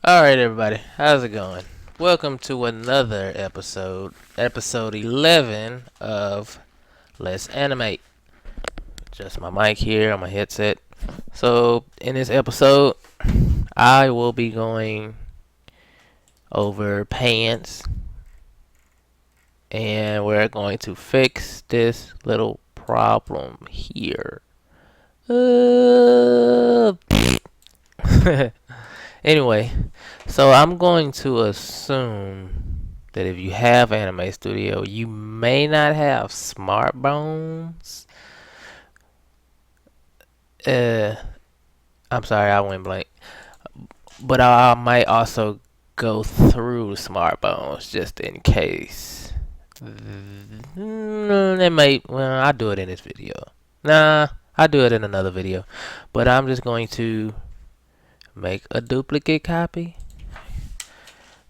Alright, everybody, how's it going? Welcome to another episode 11 of Let's Animate. Just my mic here on my headset. So, in this episode, I will be going over pants and we're going to fix this little problem here. Anyway, so I'm going to assume that if you have Anime Studio, you may not have smart bones. Uh, I'm sorry, I went blank. But I might also go through smart bones just in case. I'll do it in this video. Nah, I'll do it in another video. But I'm just going to make a duplicate copy.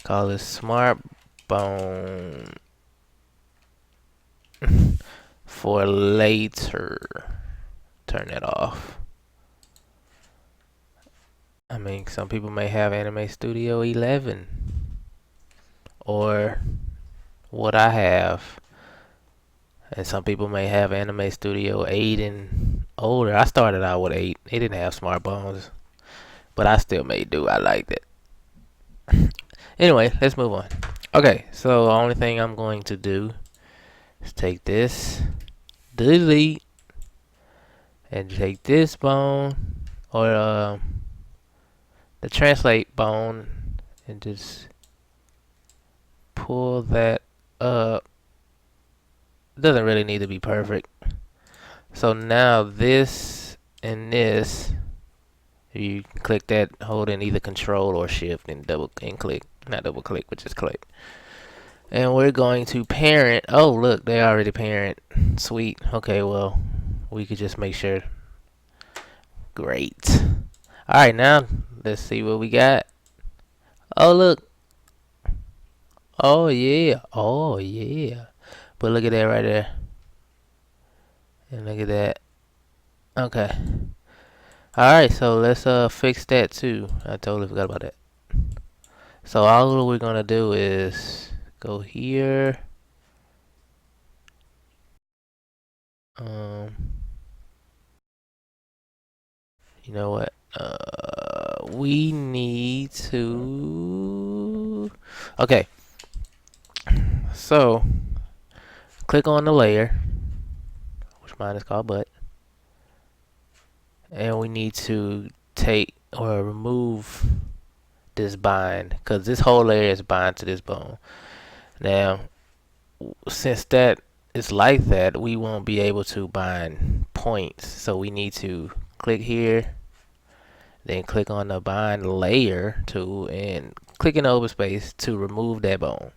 Call it smart bone for later. Turn that off. I mean, some people may have Anime Studio 11 or what I have, and some people may have Anime Studio 8 and older. I started out with 8. It didn't have smart bones, but I still made do. I liked it. Anyway, let's move on. Okay, so the only thing I'm going to do is take this, delete, and take this bone or the translate bone and just pull that up. It doesn't really need to be perfect. So now this and this, you can click that, hold in either control or shift and click. Not double click, but just click. And we're going to parent. Oh, look, they already parent. Sweet. Okay, well, we could just make sure. Great. Alright, now let's see what we got. Oh, look. Oh, yeah. Oh, yeah. But look at that right there. And look at that. Okay. Alright, so let's fix that too. I totally forgot about that. So all we're gonna do is go here. Um you know what? We need to okay. So click on the layer, which mine is called butt. And we need to take or remove this bind because this whole layer is bind to this bone. Now, since that is like that, we won't be able to bind points. So we need to click here, then click on the bind layer tool and click in the open space to remove that bone.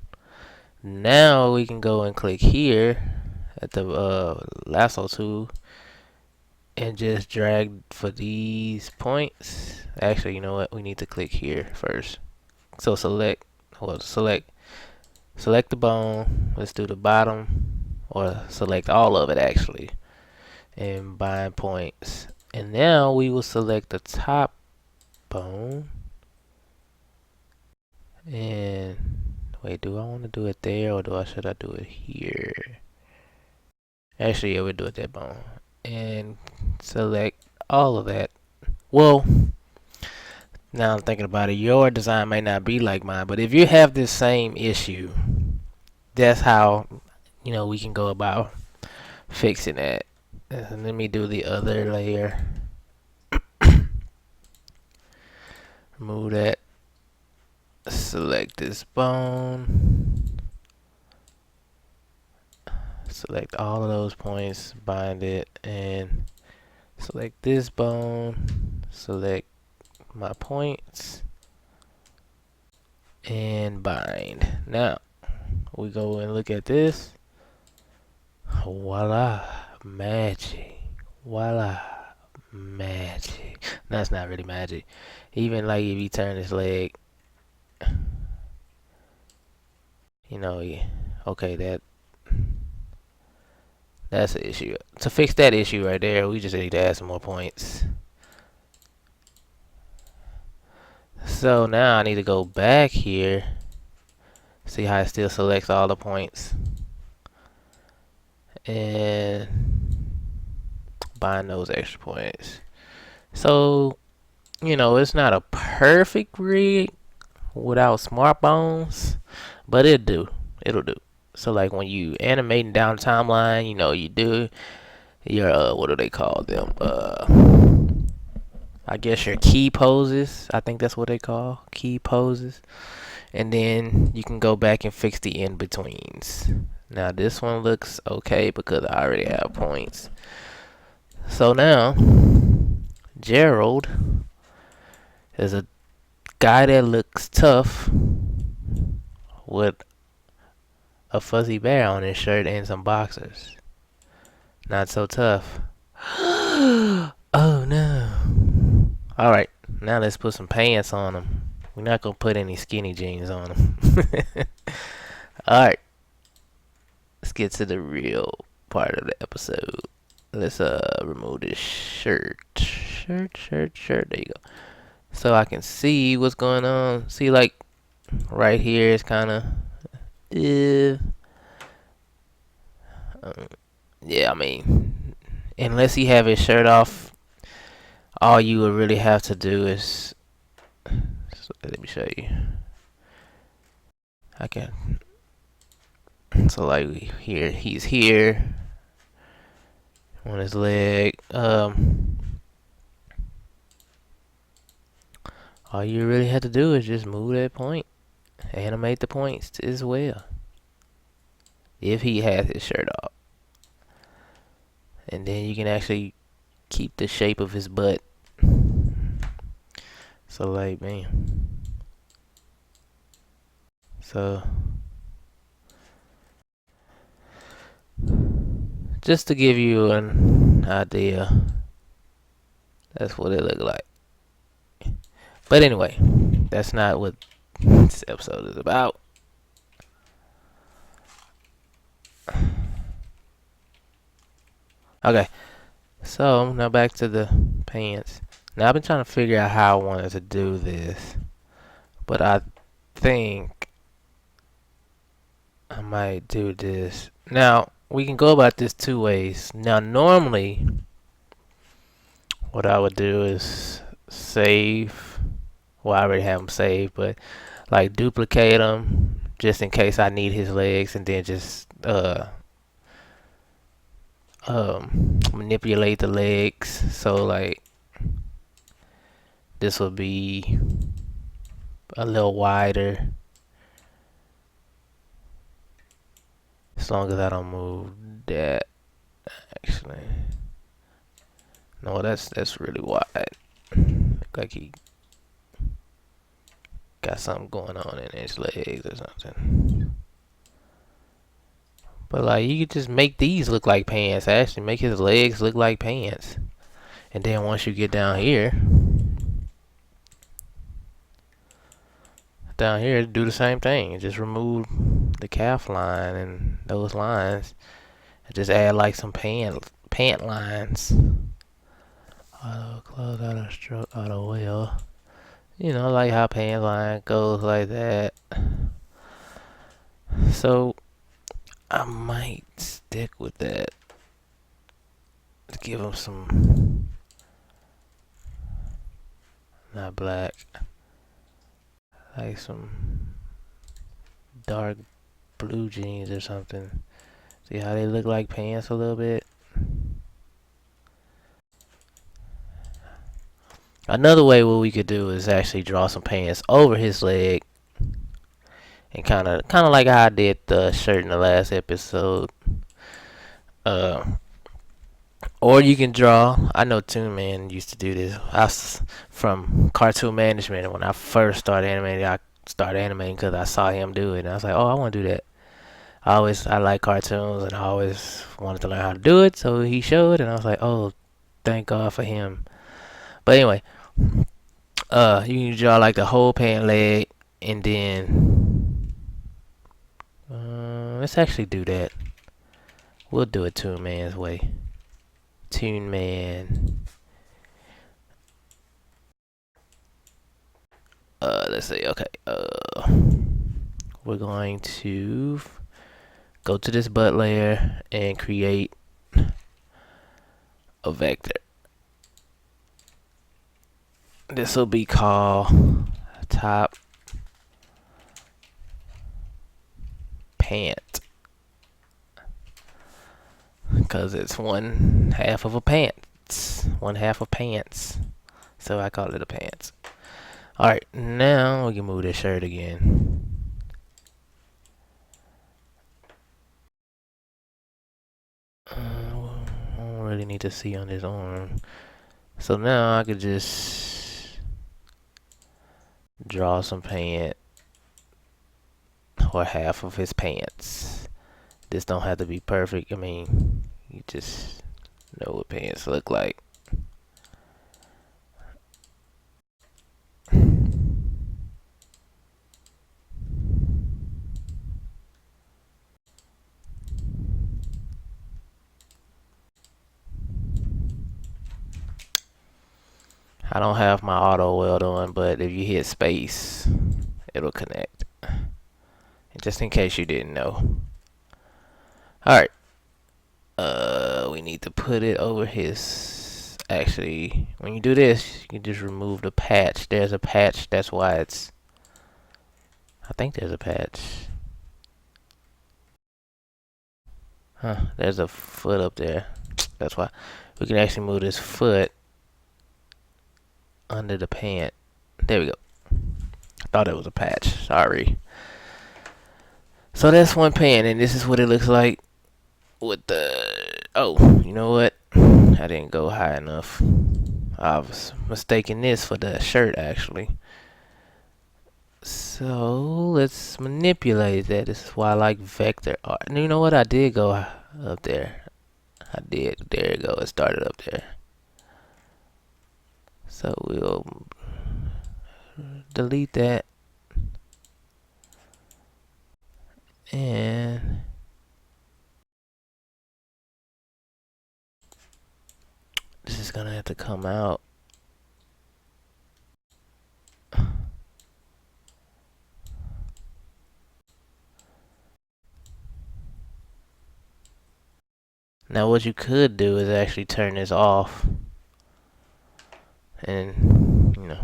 Now we can go and click here at the lasso tool and just drag for these points. Actually, you know what? We need to click here first. So select the bone. Let's do the bottom or select all of it actually and bind points. And now we will select the top bone. And wait, do I want to do it there or should I do it here? Actually, yeah, we'll do it that bone. And select all of that. Well, now I'm thinking about it, your design may not be like mine, but if you have this same issue, that's how we can go about fixing that. And let me do the other layer. Remove that. Select this bone. Select all of those points, bind it, and select this bone. Select my points and bind. Now we go and look at this. Voila, magic. Voila, magic. That's not really magic. Even like if you turn this leg, okay, that's an issue. To fix that issue right there, we just need to add some more points. So now I need to go back here. See how it still selects all the points. And bind those extra points. So, it's not a perfect rig without smart bones, but it'll do. It'll do. So like when you animating down the timeline, you do your what do they call them? I guess your key poses. I think that's what they call key poses. And then you can go back and fix the in betweens. Now this one looks okay because I already have points. So now Gerald is a guy that looks tough with a fuzzy bear on his shirt and some boxers. Not so tough. Oh no. Alright, now let's put some pants on him. We're not gonna put any skinny jeans on him. Alright, let's get to the real part of the episode. Let's remove this shirt. Shirt. There you go. So I can see what's going on. See, like right here is kind of yeah, I mean, unless he have his shirt off, all you would really have to do is, let me show you. I can, so like here, he's here on his leg. All you really have to do is just move that point, animate the points as well. If he has his shirt off, and then you can actually keep the shape of his butt. So like, man. So just to give you an idea, that's what it looked like. But anyway, that's not what this episode is about. Okay, so now back to the pants. Now I've been trying to figure out how I wanted to do this, but I think I might do this. Now we can go about this two ways. Now normally what I would do is save. Well, I already have them saved, but like duplicate them just in case I need his legs, and then just manipulate the legs. So like this will be a little wider, as long as I don't move that. Actually, no, that's really wide. Look like he got something going on in his legs or something. But like you could just make these look like pants. Actually, make his legs look like pants. And then once you get down here, do the same thing. Just remove the calf line and those lines, and just add like some pant lines. Auto close, auto stroke, auto wheel. Like how pant line goes like that. So I might stick with that. To give him some, not black, like some dark blue jeans or something. See how they look like pants a little bit? Another way what we could do is actually draw some pants over his leg, and kind of like how I did the shirt in the last episode. Or you can draw. I know Toon Man used to do this. From Cartoon Management. When I first started animating, I started animating because I saw him do it, and I was like, oh, I want to do that. I like cartoons, and I always wanted to learn how to do it. So he showed, and I was like, oh, thank God for him. But anyway, you can draw like the whole pant leg, and then let's actually do that. We'll do it Toon Man's way. Toon Man. let's see. Okay. We're going to go to this butt layer and create a vector. This will be called top pant because it's one half of a pants. One half of pants. So I call it a pants. Alright, now we can move this shirt again. I don't really need to see on his arm. So now I could just draw some pant or half of his pants. This don't have to be perfect. I mean, you just know what pants look like. I don't have my auto weld on, but if you hit space, it'll connect. Just in case you didn't know. Alright. We need to put it over his... Actually, when you do this, you can just remove the patch. There's a patch, that's why it's... I think there's a patch. Huh, there's a foot up there. That's why. We can actually move this foot under the pant. There we go. I thought it was a patch. Sorry. So that's one pant, and this is what it looks like with the... Oh, you know what? I didn't go high enough. I was mistaking this for the shirt, actually. So let's manipulate that. This is why I like vector art. And you know what? I did go up there. I did. There you go. It started up there. So we'll delete that. And this is gonna have to come out. Now what you could do is actually turn this off. And, you know.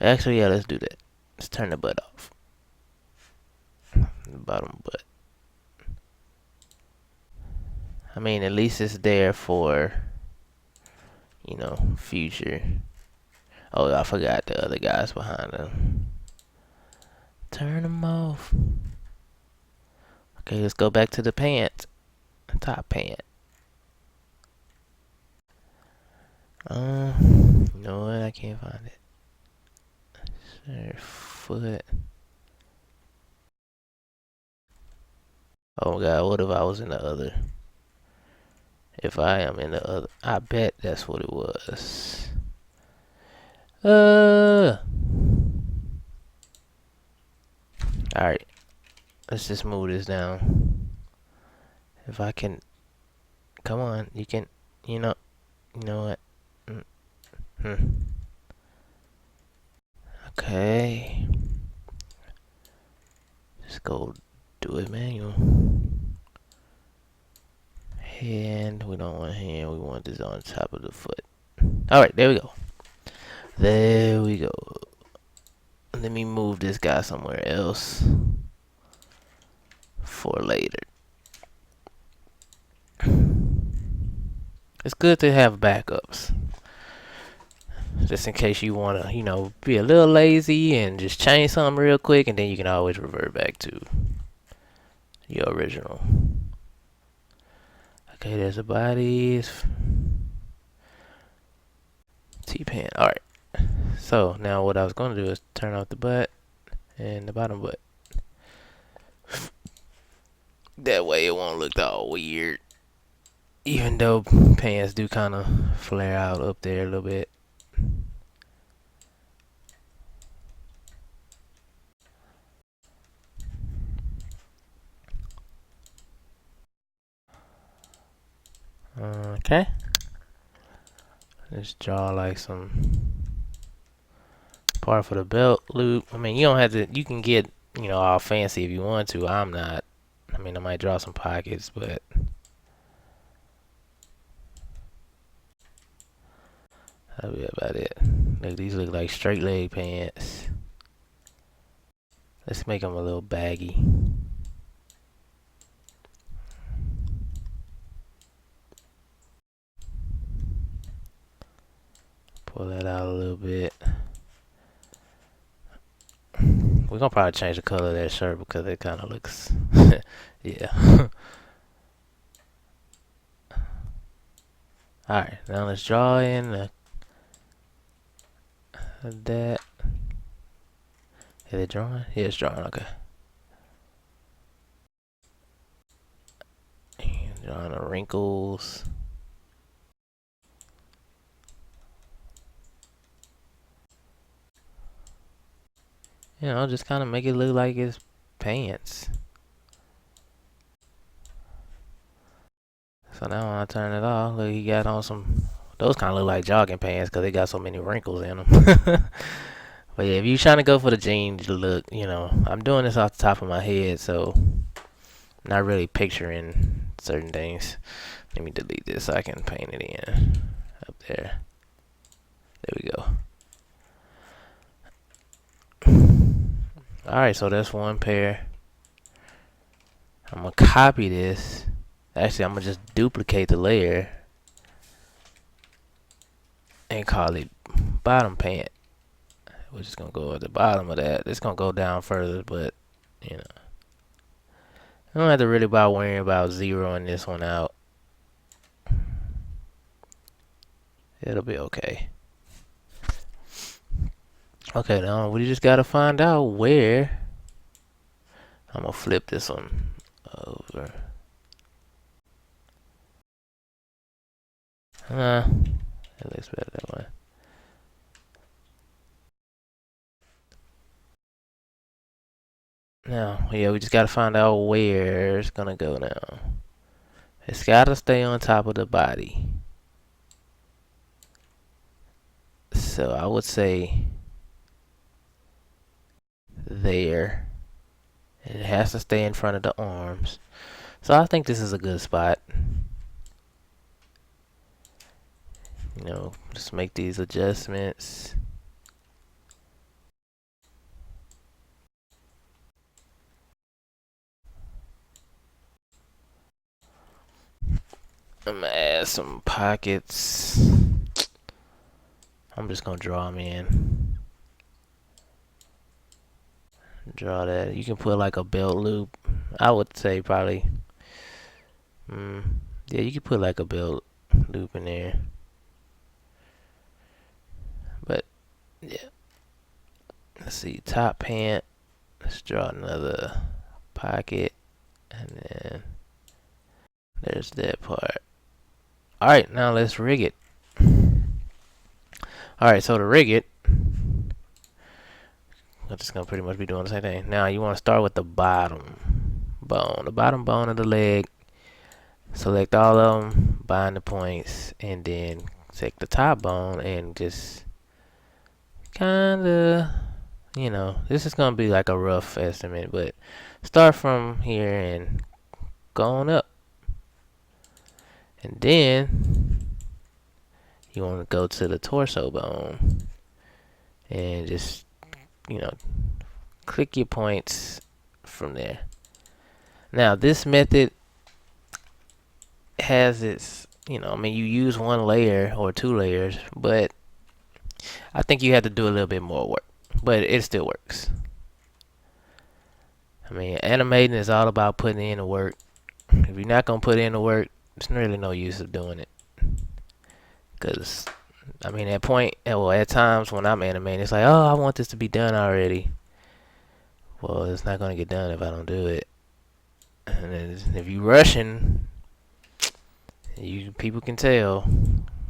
Actually, yeah, let's do that. Let's turn the butt off. The bottom butt. I mean, at least it's there for, you know, future. Oh, I forgot the other guys behind them. Turn them off. Okay, let's go back to the pant. Top pant. You know what? I can't find it. Foot. Oh my god, what if I was in the other? If I am in the other, I bet that's what it was. Alright. Let's just move this down. If I can, come on, you can, you know what? Okay. Just go do it manual. Hand, we don't want hand, we want this on top of the foot. Alright, there we go. There we go. Let me move this guy somewhere else for later. It's good to have backups. Just in case you want to, you know, be a little lazy and just change something real quick, and then you can always revert back to your original. Okay, there's a body. T-pan. Alright. So, now what I was going to do is turn off the butt and the bottom butt. That way it won't look all weird. Even though pants do kind of flare out up there a little bit. Okay. Let's draw like some part for the belt loop. I mean, you don't have to. You can get, all fancy if you want to. I'm not. I mean, I might draw some pockets, but that'll be about it. Look, these look like straight leg pants. Let's make them a little baggy. Pull that out a little bit. We're gonna probably change the color of that shirt because it kind of looks, yeah. Alright, now let's draw in that. Is it drawing? Yeah, it's drawing, okay. Drawing the wrinkles. Just kind of make it look like it's pants. So now when I turn it off, look, he got on some. Those kind of look like jogging pants because they got so many wrinkles in them. But yeah, if you're trying to go for the jeans look, I'm doing this off the top of my head, so I'm not really picturing certain things. Let me delete this so I can paint it in up there. There we go. Alright, so that's one pair. I'm going to copy this. Actually, I'm going to just duplicate the layer and call it bottom pant. We're just going to go at the bottom of that. It's going to go down further, but, I don't have to really worrying about zeroing this one out. It'll be okay. Okay, now we just got to find out where. I'm going to flip this one over. It looks better that way. Now, yeah, we just gotta find out where it's gonna go now. It's gotta stay on top of the body. So I would say there. It has to stay in front of the arms. So I think this is a good spot. Just make these adjustments. I'm gonna add some pockets. I'm just gonna draw them in. Draw that. You can put like a belt loop. I would say probably. Yeah, you can put like a belt loop in there. But yeah. Let's see, top pant. Let's draw another pocket, and then there's that part. Alright, now let's rig it. Alright, so to rig it, I'm just gonna pretty much be doing the same thing. Now you want to start with the bottom bone. The bottom bone of the leg. Select all of them, bind the points, and then take the top bone and just kinda, this is gonna be like a rough estimate, but start from here and go on up. And then you want to go to the torso bone and just, click your points from there. Now this method has its, you use one layer or two layers, but I think you have to do a little bit more work, but it still works. I mean, animating is all about putting in the work. If you're not gonna put in the work, there's really no use of doing it. Cause, at times when I'm animating, it's like, oh, I want this to be done already. Well, it's not gonna get done if I don't do it. And then if you rushing, people can tell,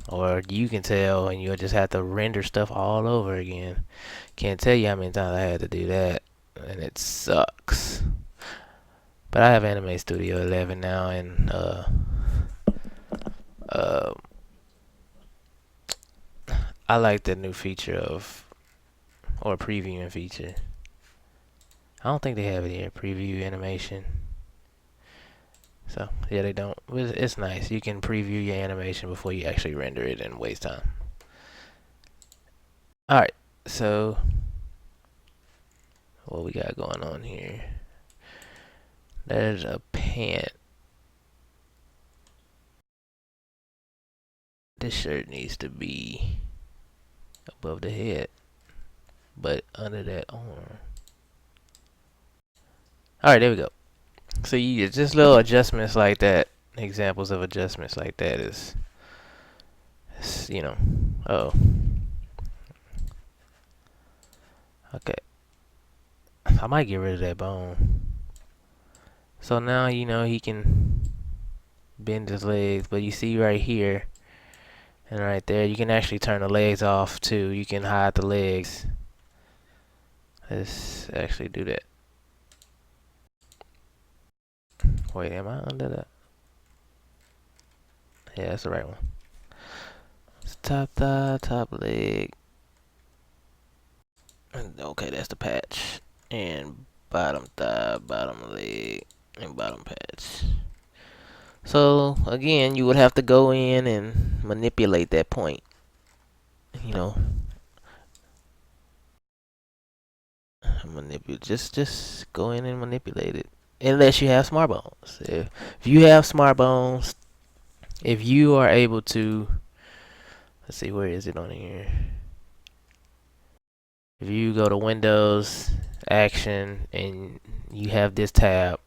or you can tell, and you'll just have to render stuff all over again. Can't tell you how many times I had to do that, and it sucks. But I have Animate Studio 11 now, and I like the new feature of or previewing feature. I don't think they have it here, preview animation. So yeah, they don't. It's nice. You can preview your animation before you actually render it and waste time. All right, so what we got going on here? There's a pant. This shirt needs to be above the head, but under that arm. All right, there we go. So you just little adjustments like that. Examples of adjustments like that is, you know. Oh, okay. I might get rid of that bone. So now you know he can bend his legs, but you see right here and right there, you can actually turn the legs off too. You can hide the legs. Let's actually do that. Wait, am I under that? Yeah, that's the right one. It's top thigh, top leg. Okay, that's the patch. And bottom thigh, bottom leg, and bottom patch. So again, you would have to go in and manipulate that point. You know, just go in and manipulate it. Unless you have smart bones. If you have smart bones, if you are able to, let's see, where is it on here? If you go to Windows, Action, and you have this tab,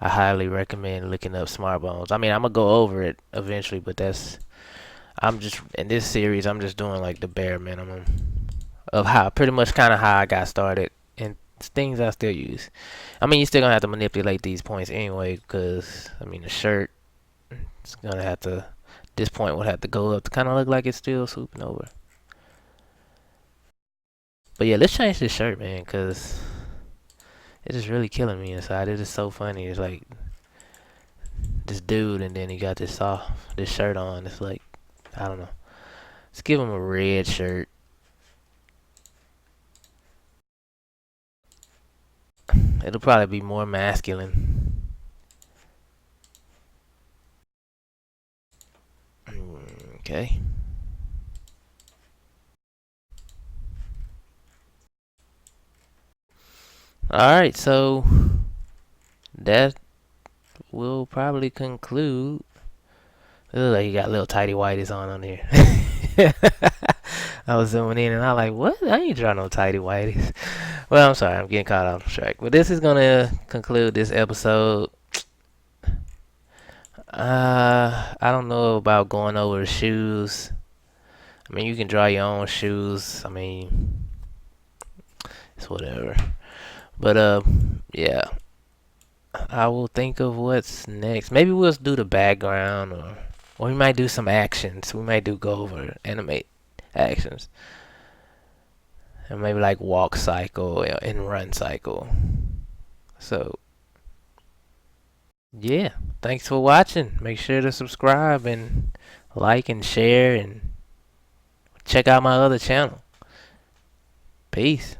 I highly recommend looking up smart bones. I mean, I'm gonna go over it eventually, but I'm just in this series. I'm just doing like the bare minimum of how, pretty much, kind of how I got started, and things I still use. I mean, you're still gonna have to manipulate these points anyway, because I mean, the shirt, it's gonna have to. This point would have to go up to kind of look like it's still swooping over. But yeah, let's change this shirt, man, because it is really killing me inside. It is so funny. It's like this dude, and then he got this shirt on. It's like, I don't know. Let's give him a red shirt. It'll probably be more masculine. Okay. Alright, so that will probably conclude. It looks like you got little tidy whities on here. I was zooming in and I was like, what? I ain't drawing no tidy whities. Well, I'm sorry, I'm getting caught off track. But this is gonna conclude this episode. I don't know about going over the shoes. I mean, you can draw your own shoes. I mean, it's whatever. But yeah. I will think of what's next. Maybe we'll do the background, or we might do some actions. We might go over animate actions, and maybe like walk cycle and run cycle. So yeah, thanks for watching. Make sure to subscribe and like and share, and check out my other channel. Peace.